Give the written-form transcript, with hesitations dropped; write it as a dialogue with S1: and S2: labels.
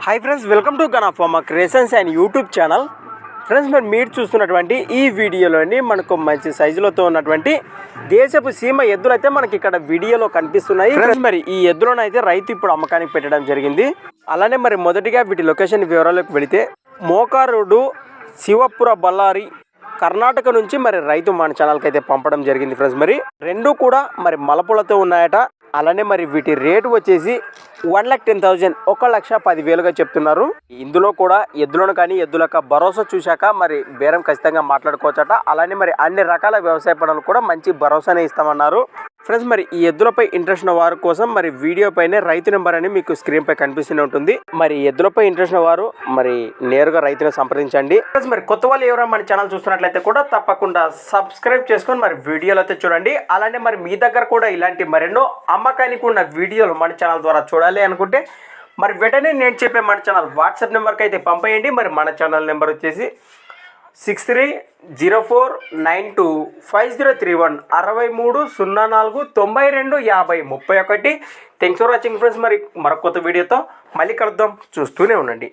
S1: Hi friends, welcome to Ganapharma creations and YouTube channel. Friends, మీరు చూస్తున్నటువంటి ఈ వీడియోలోని మనకు మంచి సైజులతో ఉన్నటువంటి దేశపు సీమ ఎద్దులు అయితే మనకి ఇక్కడ వీడియోలో కనిపిస్తున్నాయి. ఫ్రెండ్స్, మరి ఈ ఎద్దులను అయితే రైతు ఇప్పుడు అమ్మకానికి పెట్టడం జరిగింది. అలానే మరి మొదటిగా వీటి లొకేషన్ వివరాలకు వెళితే మోకారోడ్డు శివపుర బళ్ళారి కర్ణాటక నుంచి మరి రైతు మన ఛానల్కి అయితే పంపడం జరిగింది. ఫ్రెండ్స్, మరి రెండు కూడా మరి మలపులతో ఉన్నాయట. అలానే మరి వీటి రేటు వచ్చేసి 1,10,000 1,10,000గా చెప్తున్నారు. ఇందులో కూడా ఎద్దులను కానీ ఎద్దుల భరోసా చూశాక మరి బేరం ఖచ్చితంగా మాట్లాడుకోవచ్చట. అలానే మరి అన్ని రకాల వ్యవసాయ పనులు కూడా మంచి భరోసానే ఇస్తామన్నారు. ఫ్రెండ్స్, మరి ఈ ఎద్దులపై ఇంట్రెస్ట్ ఉన్న వారి కోసం మరి వీడియో పైనే రైతు నెంబర్ అని మీకు స్క్రీన్ పై కనిపిస్తూనే ఉంటుంది. మరి ఎద్దులపై ఇంట్రెస్ట్ ఉన్న వారు మరి నేరుగా రైతుని సంప్రదించండి. ఫ్రెండ్స్, మరి కొత్త వాళ్ళు ఎవరైనా మన ఛానల్ చూస్తున్నట్లయితే కూడా తప్పకుండా సబ్స్క్రైబ్ చేసుకొని మరి వీడియోలు అయితే చూడండి. అలానే మరి మీ దగ్గర కూడా ఇలాంటి మరెన్నో అమ్మకానికి ఉన్న వీడియోలు మన ఛానల్ ద్వారా చూడాలి అనుకుంటే మరి వెంటనే నేను చెప్పే మన ఛానల్ వాట్సాప్ నెంబర్కి అయితే పంపేయండి. మరి మన ఛానల్ నెంబర్ వచ్చేసి 6304925031 6304925031. Thanks for watching friends. మరి మరొక కొత్త వీడియోతో మళ్ళీ కలుద్దాం. చూస్తూనే ఉండండి.